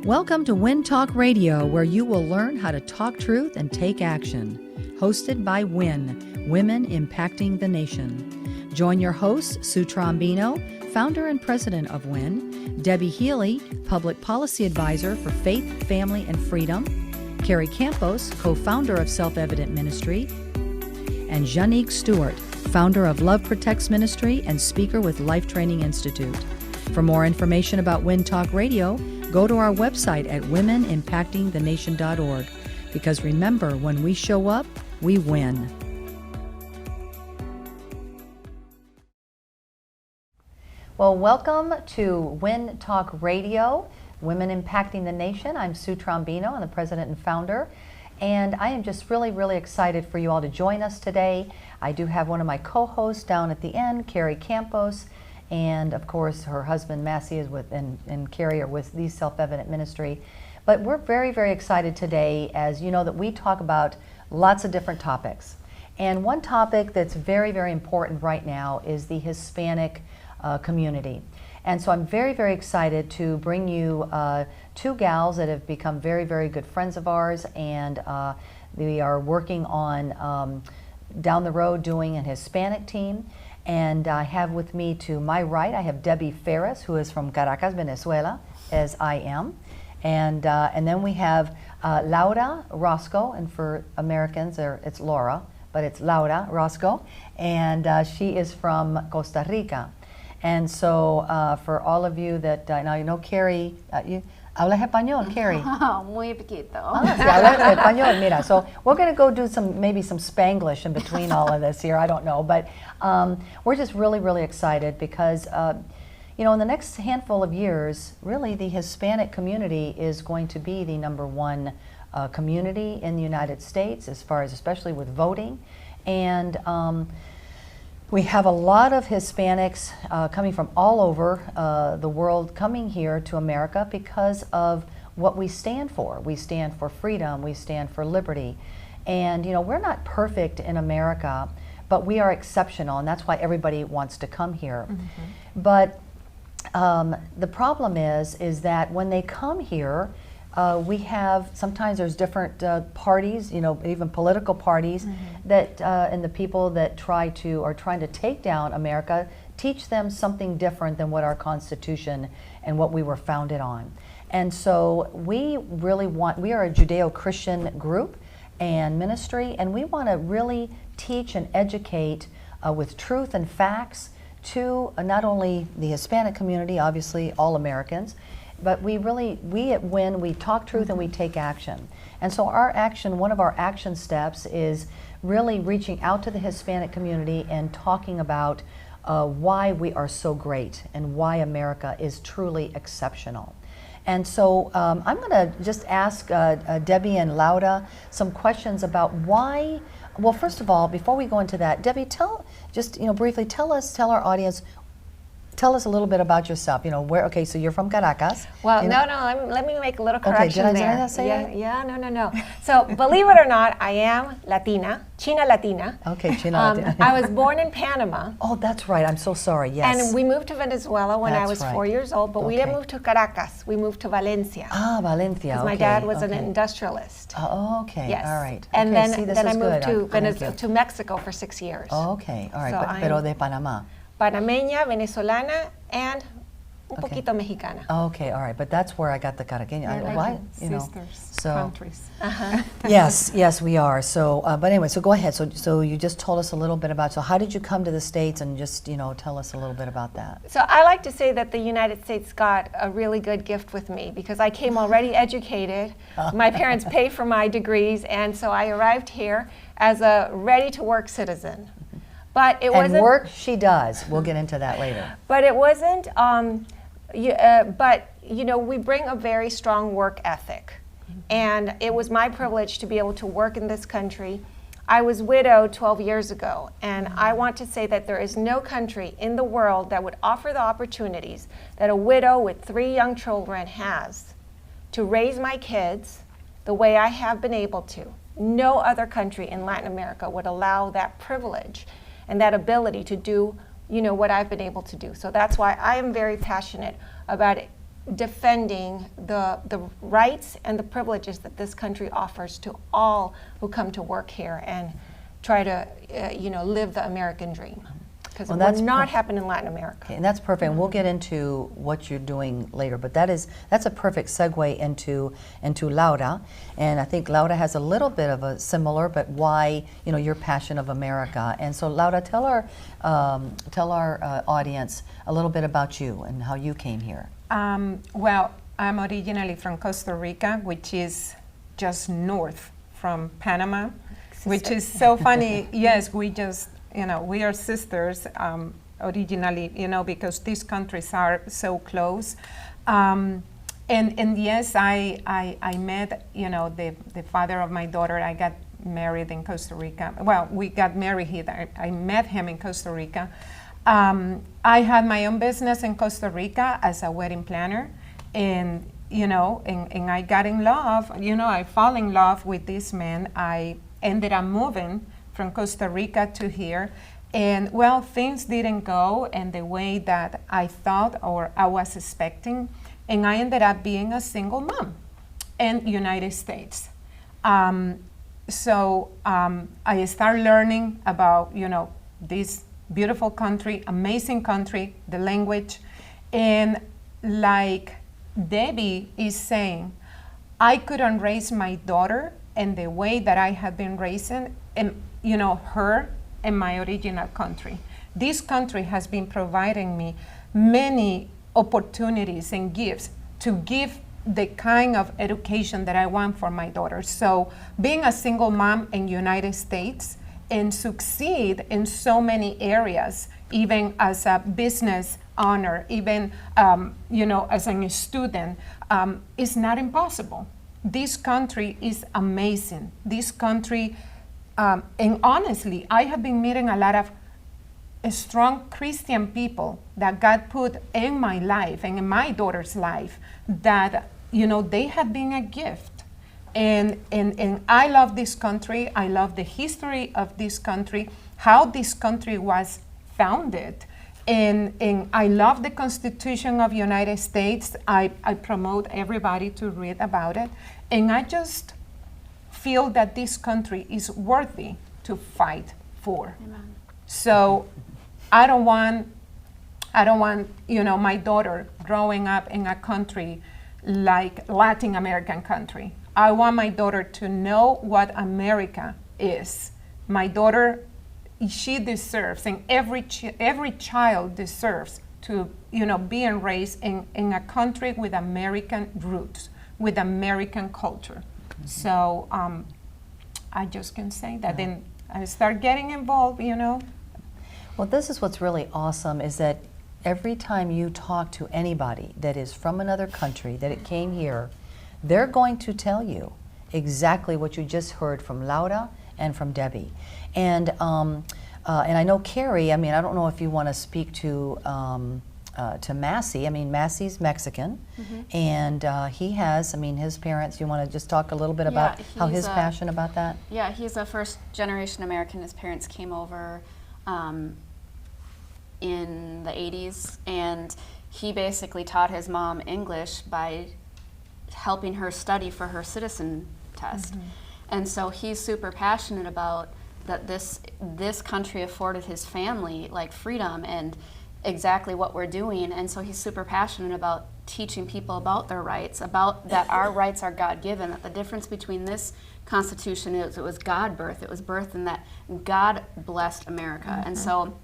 Welcome to WIN Talk Radio, where you will learn how to talk truth and take action. Hosted by WIN, Women Impacting the Nation. Join your hosts, Sue Trombino, founder and president of WIN, Debbie Healy, public policy advisor for Faith, Family, and Freedom, Carrie Campos, co-founder of Self-Evident Ministry, and Janique Stewart, founder of Love Protects Ministry and speaker with Life Training Institute. For more information about WIN Talk Radio, go to our website at womenimpactingthenation.org. Because remember, when we show up, we win. Well, welcome to WIN Talk Radio, Women Impacting the Nation. I'm Sue Trombino, I'm the president and founder. And I am just really excited for you all to join us today. I do have one of my co-hosts down at the end, Carrie Campos, and of course her husband Massey is with, and Carrie are with the Self-Evident Ministry. But we're very excited today, as you know, that we talk about lots of different topics. And one topic that's very important right now is the Hispanic community. And so I'm very excited to bring you two gals that have become very good friends of ours, and we are working on down the road doing an Hispanic team. And I have with me to my right, I have Debbie Ferris, who is from Caracas, Venezuela, as I am. And then we have Laura Roscoe, and for Americans, it's Laura, but it's Laura Roscoe, and she is from Costa Rica. And so for all of you that, now you know Carrie, ¿hablas español, Carrie? Muy poquito. Sí, hablas español, mira. So we're going to go do maybe some Spanglish in between all of this here, I don't know. But we're just really excited because, you know, in the next handful of years, really the Hispanic community is going to be the #1 community in the United States, as far as especially with voting. And we have a lot of Hispanics coming from all over the world coming here to America because of what we stand for. We stand for freedom, we stand for liberty. And you know, we're not perfect in America, but we are exceptional, and that's why everybody wants to come here. Mm-hmm. But the problem is that when they come here, we have, sometimes there's different parties, you know, even political parties, mm-hmm. that, and the people that are trying to take down America, teach them something different than what our Constitution and what we were founded on. And so we are a Judeo-Christian group and ministry, and we want to really teach and educate with truth and facts to not only the Hispanic community, obviously all Americans, but we at WIN, we talk truth and we take action. And so one of our action steps is really reaching out to the Hispanic community and talking about why we are so great and why America is truly exceptional. And so I'm going to just ask Debbie and Laura some questions about why. Well, first of all, before we go into that, Debbie, briefly tell our audience. Tell us a little bit about yourself. You know, okay, so you're from Caracas. Well, let me make a little correction there. Did I say it? Yeah, no. So, believe it or not, I am Latina, China Latina. Okay, China Latina. I was born in Panama. Oh, that's right. I'm so sorry, yes. And we moved to Venezuela when I was 4 years old, but we didn't move to Caracas. We moved to Valencia. Ah, Valencia, because my dad was an industrialist. Oh, okay, yes. All right. And okay, then I moved to Mexico for 6 years. Oh, okay, all right, So pero de Panamá. Panameña, venezolana, and un poquito mexicana. Okay, all right, but that's where I got the caraqueña. Why? Sisters, so countries. Uh-huh. yes, we are. So, but anyway, so go ahead. So you just told us a little bit about. So how did you come to the States, and just tell us a little bit about that. So I like to say that the United States got a really good gift with me because I came already educated. My parents paid for my degrees, and so I arrived here as a ready-to-work citizen. But it wasn't. And work she does. We'll get into that later. But it wasn't. We bring a very strong work ethic, and it was my privilege to be able to work in this country. I was widowed 12 years ago, and I want to say that there is no country in the world that would offer the opportunities that a widow with 3 young children has to raise my kids the way I have been able to. No other country in Latin America would allow that privilege and that ability to do, what I've been able to do. So that's why I am very passionate about defending the rights and the privileges that this country offers to all who come to work here and try to live the American dream. Because it will not happen in Latin America. Okay, and that's perfect. And we'll get into what you're doing later, but that's a perfect segue into Laura. And I think Laura has a little bit of a similar, but why your passion of America. And so Laura, tell our audience a little bit about you and how you came here. Well, I'm originally from Costa Rica, which is just north from Panama, which is so funny. Yes, we just. We are sisters originally, because these countries are so close. And yes, I met, the father of my daughter. I got married in Costa Rica. Well, we got married here. I met him in Costa Rica. I had my own business in Costa Rica as a wedding planner. And, and I got in love. I fell in love with this man. I ended up moving from Costa Rica to here, and well, things didn't go in the way that I thought or I was expecting, and I ended up being a single mom in the United States. So I started learning about this beautiful country, amazing country, the language, and like Debbie is saying, I couldn't raise my daughter in the way that I had been raising her in my original country. This country has been providing me many opportunities and gifts to give the kind of education that I want for my daughter. So being a single mom in the United States and succeed in so many areas, even as a business owner, even as a student, is not impossible. This country is amazing. This country and honestly, I have been meeting a lot of strong Christian people that God put in my life and in my daughter's life that, they have been a gift. And I love this country. I love the history of this country, how this country was founded. And I love the Constitution of the United States. I promote everybody to read about it. And I just feel that this country is worthy to fight for. Amen. So I don't want my daughter growing up in a country like Latin American country. I want my daughter to know what America is. My daughter, she deserves, and every child deserves to being raised in a country with American roots, with American culture. So I just can say that. Then I start getting involved, Well, this is what's really awesome is that every time you talk to anybody that is from another country, that it came here, they're going to tell you exactly what you just heard from Laura and from Debbie. And I know Carrie, I don't know if you want to speak to Massey. Massey's Mexican, and he has, his parents, you want to just talk a little bit about how his passion about that? Yeah, he's a first-generation American. His parents came over in the 80s, and he basically taught his mom English by helping her study for her citizen test. And so he's super passionate about that this country afforded his family like freedom and exactly what we're doing, and so he's super passionate about teaching people about their rights, about that our rights are God-given, that the difference between this Constitution is it was God-birthed, it was birthed in that God blessed America. And so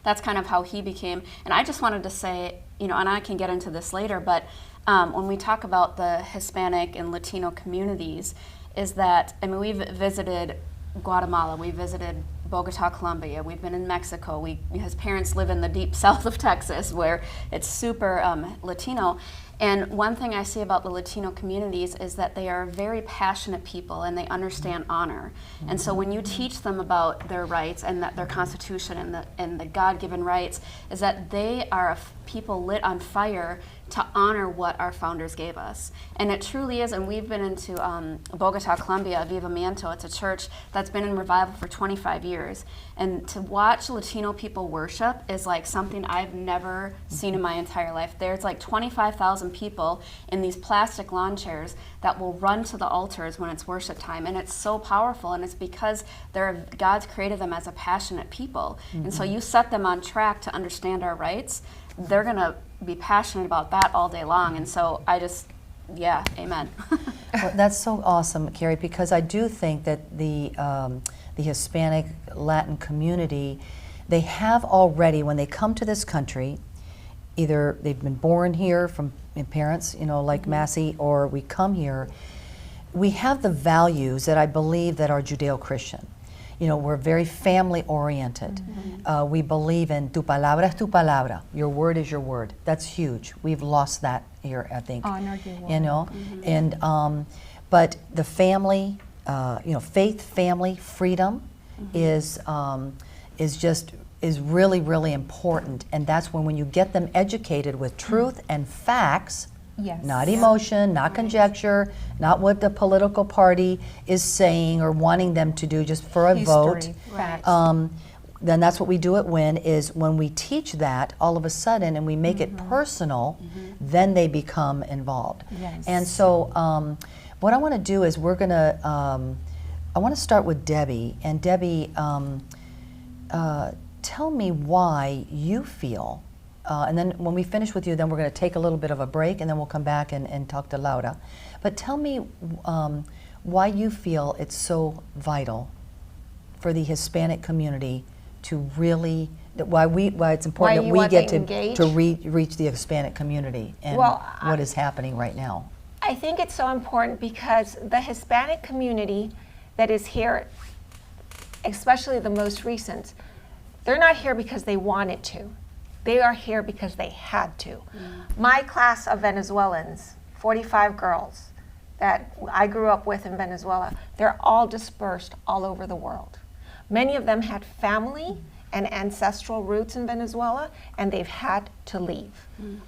that's kind of how he became, and I just wanted to say, and I can get into this later, but when we talk about the Hispanic and Latino communities, is that, we've visited Guatemala, we visited Bogota, Colombia, we've been in Mexico, his parents live in the deep south of Texas where it's super Latino. And one thing I see about the Latino communities is that they are very passionate people and they understand honor. And so when you teach them about their rights and that their Constitution and the God-given rights, is that they are people lit on fire to honor what our founders gave us. And it truly is, and we've been into Bogota, Colombia, Avivamiento. It's a church that's been in revival for 25 years. And to watch Latino people worship is like something I've never seen in my entire life. There's like 25,000 people in these plastic lawn chairs that will run to the altars when it's worship time. And it's so powerful, and it's because God's created them as a passionate people. And so you set them on track to understand our rights, they're going to be passionate about that all day long. And so yeah, amen. Well, that's so awesome, Carrie, because I do think that the Hispanic Latin community, they have already, when they come to this country, either they've been born here from parents, like Massey, or we come here, we have the values that I believe that are Judeo-Christian. We're very family oriented. We believe in tu palabra es tu palabra. Your word is your word. That's huge. We've lost that here, I think. Honor your word. And but the family, faith, family, freedom is really, really important. And that's when you get them educated with truth and facts. Yes. Not emotion, not conjecture, not what the political party is saying or wanting them to do just for a vote. Facts. Then that's what we do at WIN, is when we teach that, all of a sudden, and we make it personal, then they become involved. Yes. And so what I want to do is I want to start with Debbie. And Debbie, tell me why you feel, and then when we finish with you, then we're going to take a little bit of a break, and then we'll come back and talk to Laura. But tell me why you feel it's so vital for the Hispanic community to really, why it's important that we get to reach the Hispanic community and what is happening right now. I think it's so important because the Hispanic community that is here, especially the most recent, they're not here because they wanted to. They are here because they had to. My class of Venezuelans, 45 girls that I grew up with in Venezuela, they're all dispersed all over the world. Many of them had family and ancestral roots in Venezuela, and they've had to leave.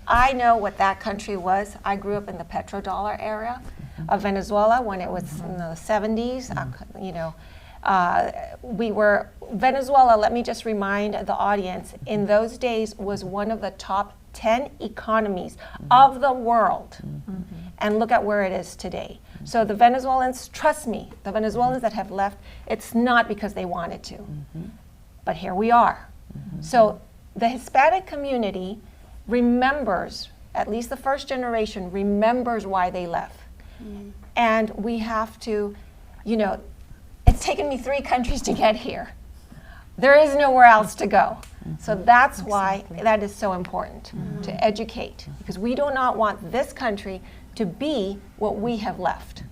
I know what that country was. I grew up in the petrodollar era of Venezuela when it was in the 70s. Venezuela, let me just remind the audience, in those days was one of the top 10 economies of the world. And look at where it is today. So the Venezuelans, trust me, the Venezuelans that have left, it's not because they wanted to. But here we are. So the Hispanic community remembers, at least the first generation remembers why they left. And we have to, it's taken me 3 countries to get here. There is nowhere else to go. So that's why that is so important, to educate, because we do not want this country to be what we have left.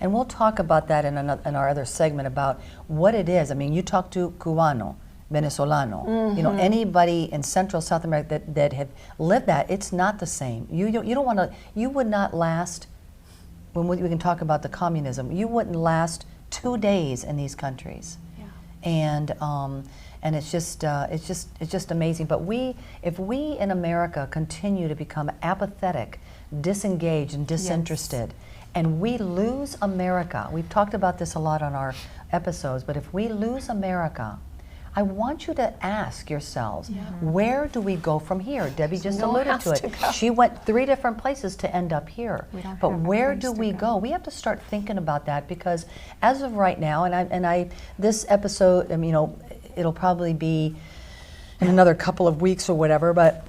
And we'll talk about that in our other segment about what it is. I mean, you talk to Cubano, Venezolano, anybody in Central South America that have lived that, it's not the same. You don't want to. You would not last. When we can talk about the communism, you wouldn't last 2 days in these countries. And it's just amazing. But if we in America continue to become apathetic, disengaged, and disinterested, and we lose America, we've talked about this a lot on our episodes, but if we lose America, I want you to ask yourselves, where do we go from here? Debbie just alluded to it. She went 3 different places to end up here. But where do we go? We have to start thinking about that, because as of right now, this episode, it'll probably be in another couple of weeks or whatever, but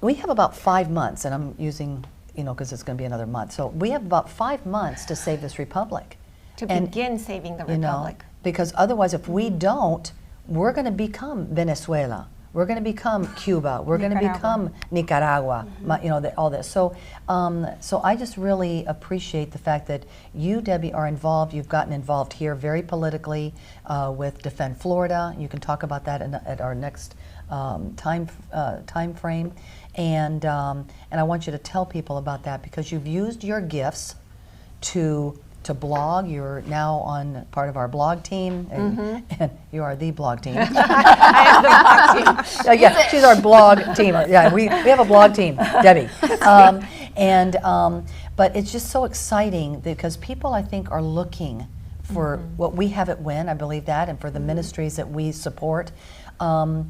we have about 5 months, and I'm using, because it's going to be another month. So we have about 5 months to save this republic. To begin saving the republic. Because otherwise, if we don't, we're going to become Venezuela. We're going to become Cuba. We're going to become Nicaragua. All this. So I just really appreciate the fact that you, Debbie, are involved. You've gotten involved here very politically with Defend Florida. You can talk about that at our next time frame. And I want you to tell people about that, because you've used your gifts to to blog. You're now on part of our blog team, and you are the blog team. I am the blog team. Yeah, she's our blog teamer. Yeah, we have a blog team, Debbie. But it's just so exciting because people, I think, are looking for what we have at WIN, I believe that, and for the ministries that we support. So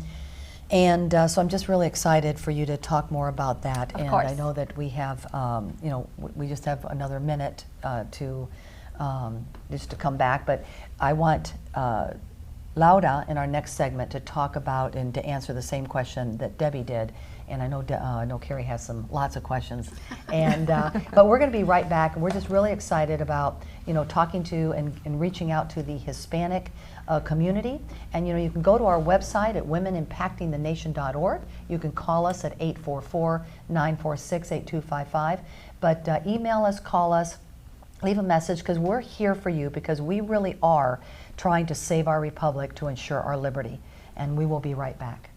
I'm just really excited for you to talk more about that. Of course. I know that we have, we just have another minute to come back, but I want Laura in our next segment to talk about and to answer the same question that Debbie did. And I know Carrie has lots of questions, but we're going to be right back. And we're just really excited about talking to and reaching out to the Hispanic community. And you can go to our website at womenimpactingthenation.org. You can call us at 844-946-8255. But email us, call us, leave a message, because we're here for you, because we really are trying to save our republic to ensure our liberty. And we will be right back.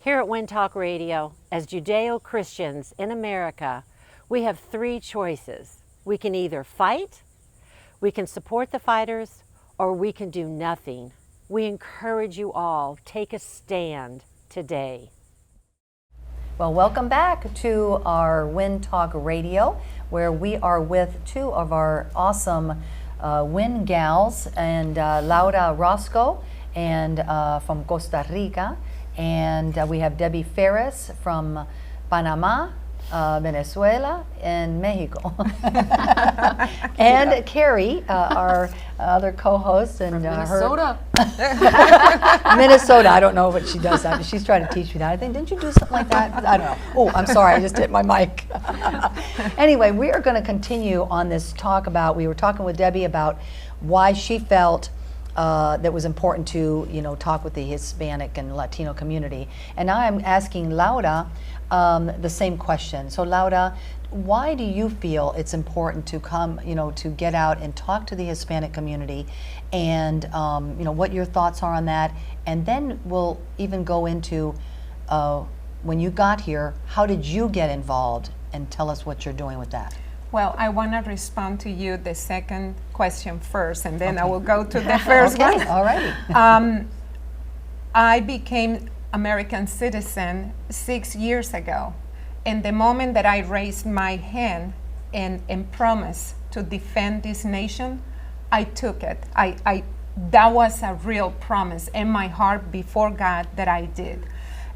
Here at WIN Talk Radio, as Judeo-Christians in America, we have three choices. We can either fight, we can support the fighters, or we can do nothing. We encourage you all, take a stand today. Well, welcome back to our WIN Talk Radio, where we are with two of our awesome WIN gals, and Laura Roscoe and from Costa Rica, and we have Debbie Ferris from Panama, Venezuela, and Mexico. And Carrie, our other co-host, and Minnesota. Minnesota. I don't know what she does. She's trying to teach me that. I think, didn't you do something like that? I don't know. Oh, I'm sorry. I just hit my mic. Anyway, we are going to continue on this talk about, we were talking with Debbie about why she felt that was important to talk with the Hispanic and Latino community. And now I'm asking Laura the same question. So Laura, why do you feel it's important to come, to get out and talk to the Hispanic community, and what your thoughts are on that? And then we'll even go into when you got here, how did you get involved, and tell us what you're doing with that. Well, I want to respond to you the second question first, and then I will go to the first one. All right. I became American citizen 6 years ago. And the moment that I raised my hand and promised to defend this nation, I took it. That was a real promise in my heart before God that I did.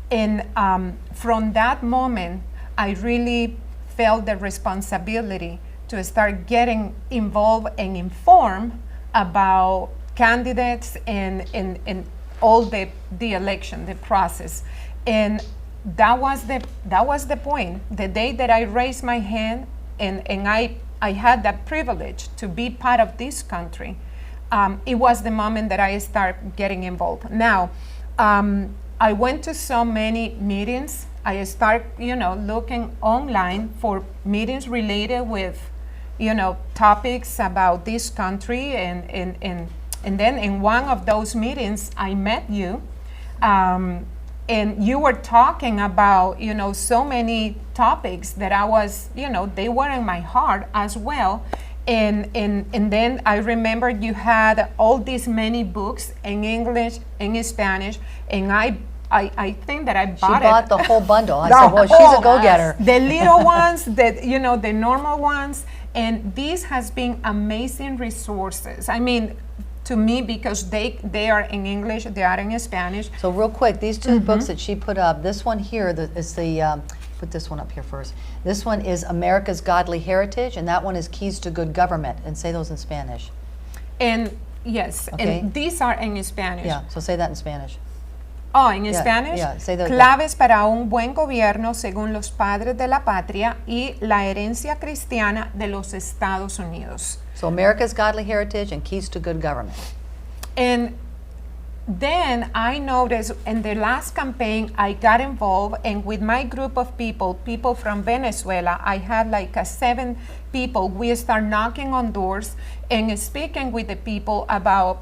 And from that moment, I really felt the responsibility to start getting involved and informed about candidates and all the election, the process. And that was the point. The day that I raised my hand and I had that privilege to be part of this country, it was the moment that I started getting involved. Now, I went to so many meetings. I start, looking online for meetings related with, topics about this country, and then in one of those meetings, I met you, and you were talking about, so many topics that I was, they were in my heart as well, and then I remember you had all these many books in English, in Spanish, and I think that I bought it. She bought the whole bundle. I said, well, she's a go-getter. The little ones, the normal ones, and this has been amazing resources. I mean, to me, because they are in English, they are in Spanish. So real quick, these two books that she put up, this one here is put this one up here first. This one is America's Godly Heritage, and that one is Keys to Good Government. And say those in Spanish. And yes, Okay. and these are in Spanish. Yeah, so say that in Spanish. Oh, in Spanish. Yeah, say that. Claves para un buen gobierno según los padres de la patria y la herencia cristiana de los Estados Unidos. So America's Godly Heritage and Keys to Good Government. And then I noticed in the last campaign, I got involved, and with my group of people from Venezuela, I had like 7 people. We start knocking on doors and speaking with the people about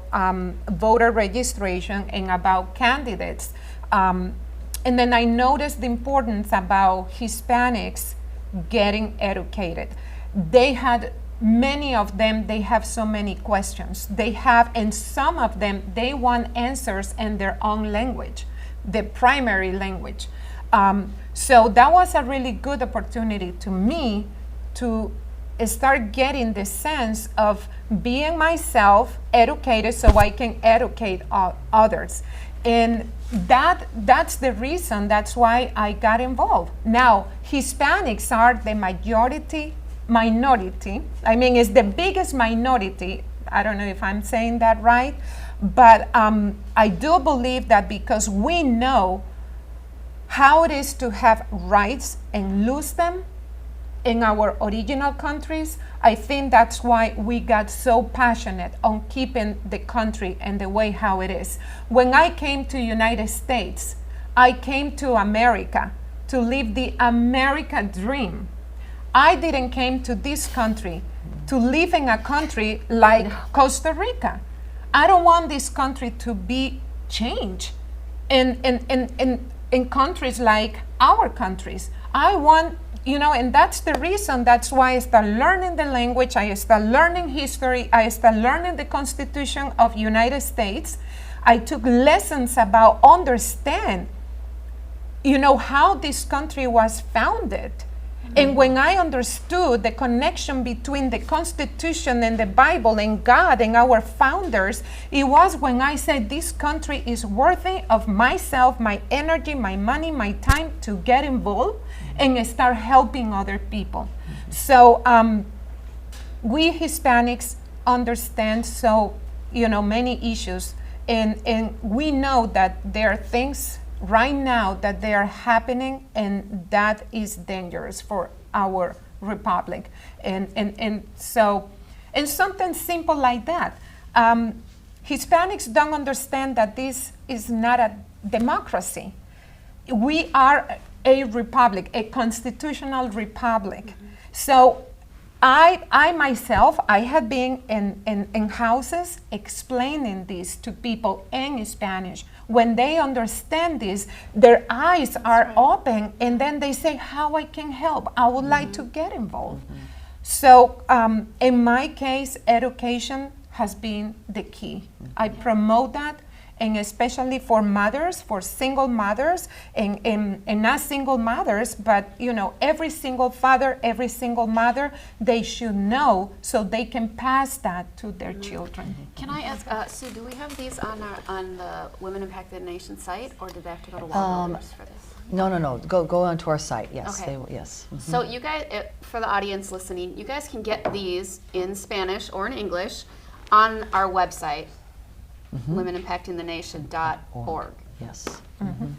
voter registration and about candidates. And then I noticed the importance about Hispanics getting educated. They had many of them, they have so many questions. They have, and some of them, they want answers in their own language, the primary language. So that was a really good opportunity to me to start getting the sense of being myself, educated, so I can educate others. And that's the reason, that's why I got involved. Now, Hispanics are the minority. I mean, it's the biggest minority. I don't know if I'm saying that right, but I do believe that because we know how it is to have rights and lose them in our original countries, I think that's why we got so passionate on keeping the country and the way how it is. When I came to United States, I came to America to live the America dream. I didn't came to this country to live in a country like Costa Rica. I don't want this country to be changed in countries like our countries. I want, and that's the reason, that's why I started learning the language, I started learning history, I started learning the Constitution of United States. I took lessons about understand, how this country was founded. And when I understood the connection between the Constitution and the Bible and God and our founders, it was when I said this country is worthy of myself, my energy, my money, my time to get involved and start helping other people. So we Hispanics understand many issues, and we know that there are things right now that they are happening, and that is dangerous for our republic. And something simple like that. Hispanics don't understand that this is not a democracy. We are a republic, a constitutional republic. Mm-hmm. So I myself, I have been in houses explaining this to people in Spanish. When they understand this, their eyes are open, and then they say, how I can help? I would like to get involved. So in my case, education has been the key. I promote that, and especially for mothers, for single mothers, and not single mothers, but every single father, every single mother, they should know so they can pass that to their children. Can I ask, Sue, do we have these on the Women Impact the Nation site, or did they have to go to Walmart for this? No. Go onto our site. Yes. Okay. Yes. Mm-hmm. So you guys, for the audience listening, you guys can get these in Spanish or in English on our website. womenimpactingthenation.org. Yes. Mm-hmm.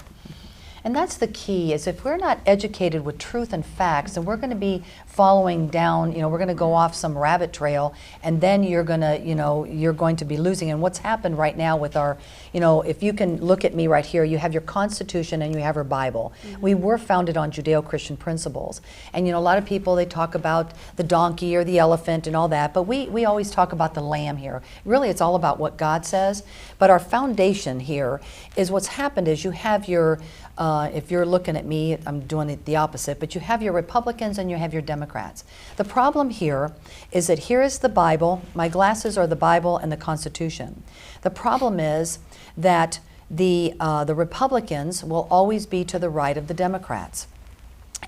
And that's the key, is if we're not educated with truth and facts, and we're going to be following down, we're going to go off some rabbit trail, and then you're going to be losing. And what's happened right now with our, if you can look at me right here, you have your Constitution and you have our Bible. Mm-hmm. We were founded on Judeo-Christian principles. And a lot of people, they talk about the donkey or the elephant and all that, but we always talk about the lamb here. Really, it's all about what God says. But our foundation here is what's happened is you have your if you're looking at me, I'm doing it the opposite, but you have your Republicans and you have your Democrats. The problem here is that here is the Bible. My glasses are the Bible and the Constitution. The problem is that the Republicans will always be to the right of the Democrats.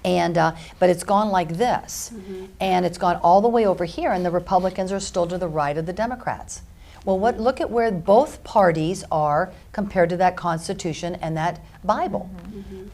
And but it's gone like this, and it's gone all the way over here, and the Republicans are still to the right of the Democrats. Well, look at where both parties are compared to that Constitution and that Bible.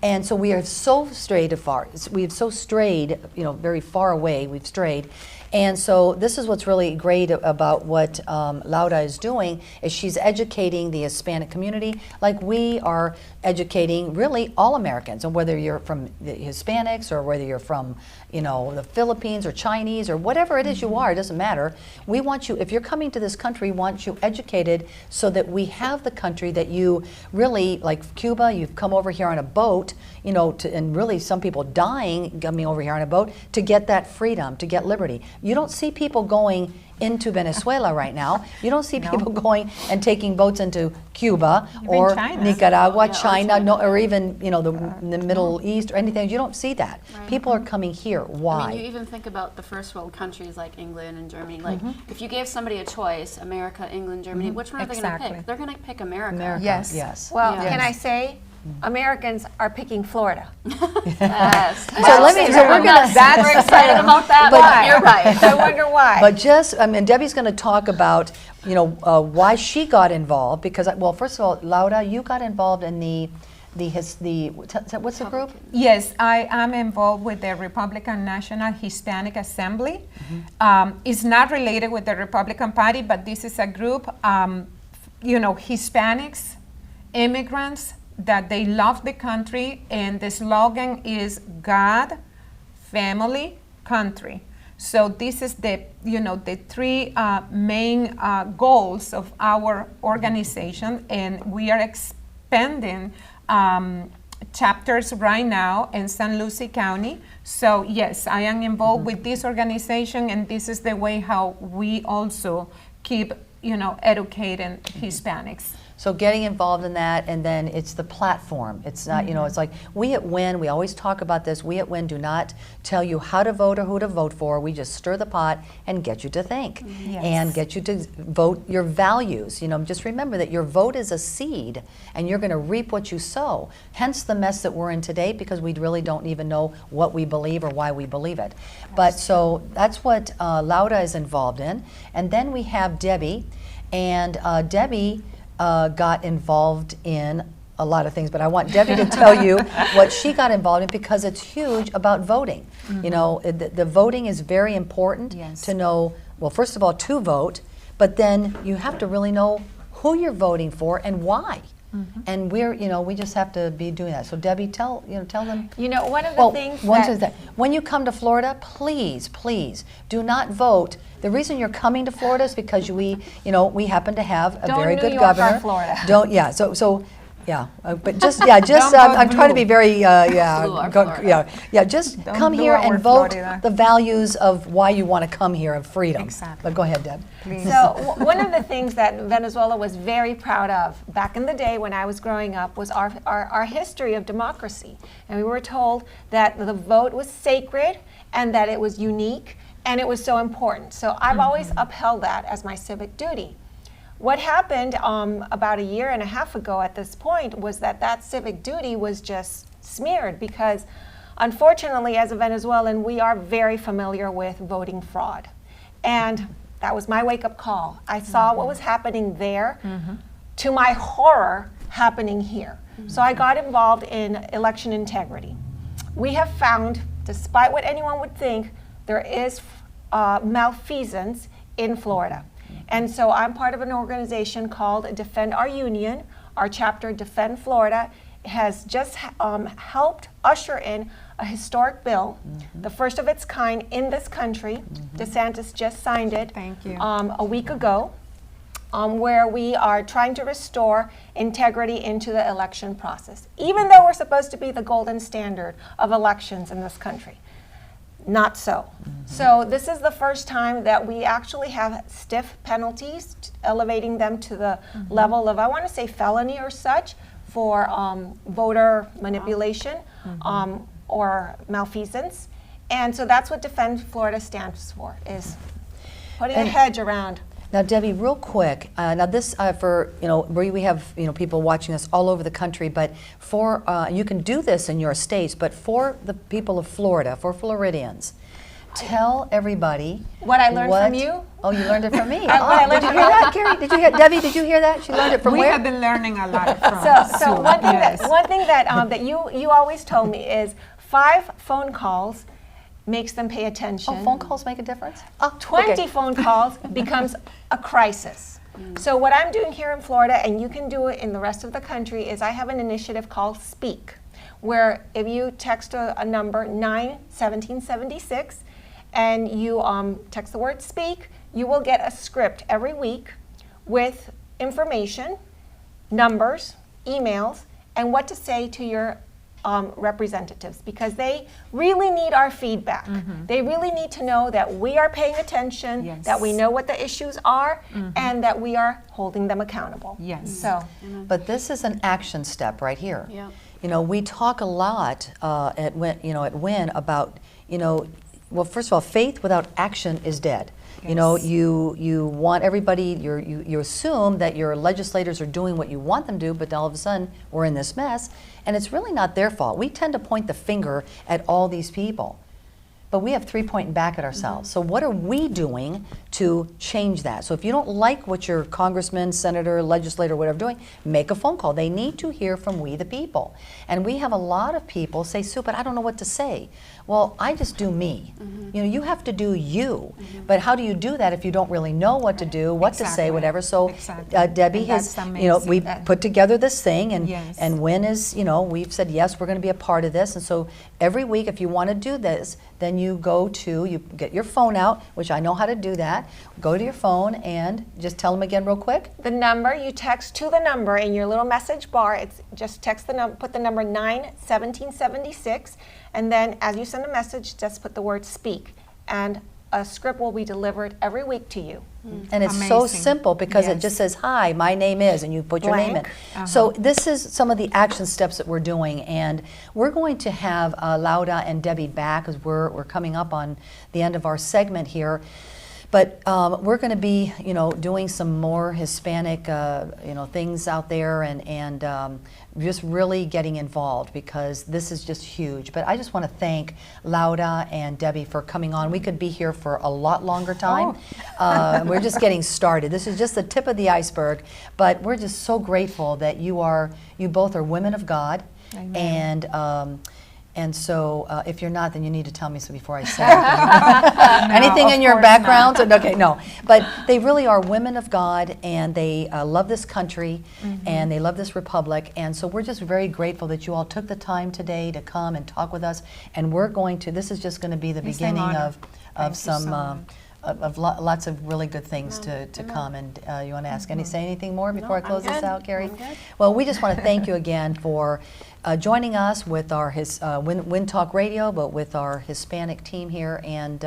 And so we are so strayed afar. We've so strayed, very far away. We've strayed. And so this is what's really great about what Laura is doing, is she's educating the Hispanic community like we are educating really all Americans. And whether you're from the Hispanics or whether you're from the Philippines or Chinese or whatever it is you are, it doesn't matter. We want you, if you're coming to this country, we want you educated so that we have the country that you really, like Cuba, you've come over here on a boat, and really some people dying coming over here on a boat to get that freedom, to get liberty. You don't see people going into Venezuela right now. You don't see people going and taking boats into Cuba or China. Nicaragua, China, or even the Middle East or anything. You don't see that. Right. People are coming here. Why? I mean, you even think about the first world countries like England and Germany. Like, if you gave somebody a choice, America, England, Germany, which one are they going to Exactly. pick? They're going to pick America. America. Yes. Yes. Well, Yeah. can I say, Americans are picking Florida. Yes. So we're gonna. We're excited about that, But- but you're right. I wonder why. But Debbie's going to talk about, why she got involved because, first of all, Laura, you got involved in what's the group? Yes, I am involved with the Republican National Hispanic Assembly. It's not related with the Republican Party, but this is a group, Hispanics, immigrants, that they love the country, and the slogan is God, family, country. So this is the three main goals of our organization, and we are expanding chapters right now in San Lucie County. So yes, I am involved with this organization, and this is the way how we also keep educating Hispanics. So getting involved in that, and then it's the platform. It's not, it's like we at WIN, we always talk about this, we at WIN do not tell you how to vote or who to vote for. We just stir the pot and get you to think and get you to vote your values. Just remember that your vote is a seed and you're going to reap what you sow. Hence the mess that we're in today, because we really don't even know what we believe or why we believe it. But so that's what Laura is involved in. And then we have Debbie, and Debbie got involved in a lot of things, but I want Debbie to tell you what she got involved in, because it's huge about voting. The voting is very important to know, well, first of all, to vote, but then you have to really know who you're voting for and why. And we just have to be doing that. So Debbie, tell them. One of the things that when you come to Florida, please do not vote. The reason you're coming to Florida is because we happen to have a very good New York governor. our Florida. But I'm trying to be very Florida. just Don't come blue here our and vote Florida. the values of why you want to come here, of freedom. Exactly. But go ahead, Deb. So one of the things that Venezuela was very proud of back in the day when I was growing up was our history of democracy. And we were told that the vote was sacred and that it was unique and it was so important. So I've always upheld that as my civic duty. What happened about a year and a half ago at this point was that civic duty was just smeared, because unfortunately, as a Venezuelan, we are very familiar with voting fraud. And that was my wake-up call. I saw what was happening there, to my horror, happening here. So I got involved in election integrity. We have found, despite what anyone would think, there is malfeasance in Florida. And so I'm part of an organization called Defend Our Union. Our chapter, Defend Florida, has just helped usher in a historic bill, the first of its kind in this country. DeSantis just signed it Thank you. a week ago, where we are trying to restore integrity into the election process, even though we're supposed to be the golden standard of elections in this country. Not so. So this is the first time that we actually have stiff penalties, elevating them to the level of, I want to say, felony or such for voter manipulation or malfeasance. And so that's what Defend Florida stands for, is putting a hedge around. Now, Debbie, real quick. Now, this we have people watching us all over the country, but for you can do this in your states. But for the people of Florida, for Floridians, tell everybody What I learned from you? Oh, you learned it from me. What I learned Did you hear that, Carrie? Did you hear Debbie? Did you hear that? She learned it from We where? have been learning a lot from So Sue. one thing Yes. that you always told me is 5 phone calls makes them pay attention. Oh, phone calls make a difference? Oh, 20 okay. phone calls becomes a crisis. So what I'm doing here in Florida, and you can do it in the rest of the country, is I have an initiative called Speak, where if you text a number 91776 and you text the word Speak, you will get a script every week with information, numbers, emails, and what to say to your representatives, because they really need our feedback. They really need to know that we are paying attention, Yes. that we know what the issues are, and that we are holding them accountable. Yes. So, But this is an action step right here. Yeah. You know, we talk a lot at WIN about, well, first of all, faith without action is dead. You know, you want everybody, you assume that your legislators are doing what you want them to do, but all of a sudden we're in this mess, and it's really not their fault. We tend to point the finger at all these people, but we have 3 pointing back at ourselves. So what are we doing to change that? So if you don't like what your congressman, senator, legislator, whatever doing, make a phone call. They need to hear from we the people. And we have a lot of people say, Sue, but I don't know what to say. Well, I just do me. You know, you have to do you. But how do you do that if you don't really know what to do, what to say, Exactly. whatever? So Exactly. Debbie And has, that's we amazing. put together this thing, and Yes. and WIN is, we've said yes, we're going to be a part of this. And so every week, if you want to do this, then you get your phone out, which I know how to do that. Go to your phone and just tell them again real quick. the number, you text to the number in your little message bar. It's just text the number, put the number 91776, and then as you send a message, just put the word Speak, and a script will be delivered every week to you. And it's so Amazing. simple because it Yes. just says, hi, my name is, and you put your name in. Blank. So this is some of the action steps that we're doing, and we're going to have Lauda and Debbie back as we're coming up on the end of our segment here. But we're going to be, doing some more Hispanic, things out there, and just really getting involved, because this is just huge. But I just want to thank Lauda and Debbie for coming on. We could be here for a lot longer time. We're just getting started. This is just the tip of the iceberg. But we're just so grateful that you both are women of God. Amen. And so, if you're not, then you need to tell me so before I say it. Anything of in your course background? Okay, no. But they really are women of God, and they love this country, and they love this republic. And so we're just very grateful that you all took the time today to come and talk with us. And we're going to, this is just going to be the It's an beginning honor. of Thank you some, so much. lots of really good things to come. And you want to say anything more before I close this out, Carrie? Well, we just want to thank you again for joining us with our WIN Talk Radio, but with our Hispanic team here. And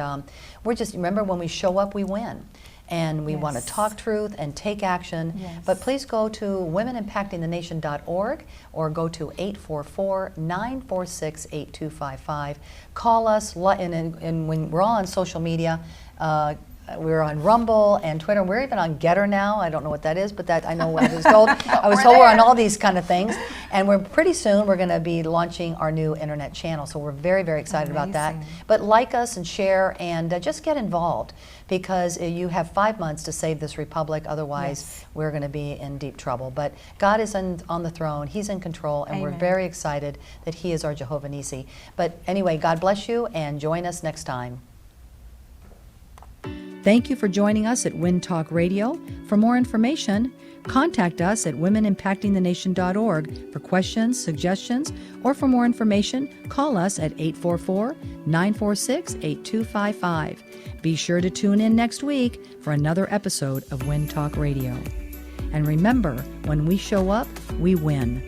we're just, remember, when we show up, we win. And we want to talk truth and take action. Yes. But please go to womenimpactingthenation.org or go to 844-946-8255. Call us, and when we're all on social media, we're on Rumble and Twitter. We're even on Getter now. I don't know what that is, but that I know what I was told. I was told we're on all these kind of things. And pretty soon we're going to be launching our new internet channel. So we're very, very excited about that. Amazing. But like us and share, and just get involved, because you have 5 months to save this republic. Otherwise, we're going to be in deep trouble. But God is on the throne. He's in control, and we're Amen. very excited that He is our Jehovah Nissi. But anyway, God bless you, and join us next time. Thank you for joining us at WIN Talk Radio. For more information, contact us at womenimpactingthenation.org for questions, suggestions, or for more information, call us at 844-946-8255. Be sure to tune in next week for another episode of WIN Talk Radio. And remember, when we show up, we win.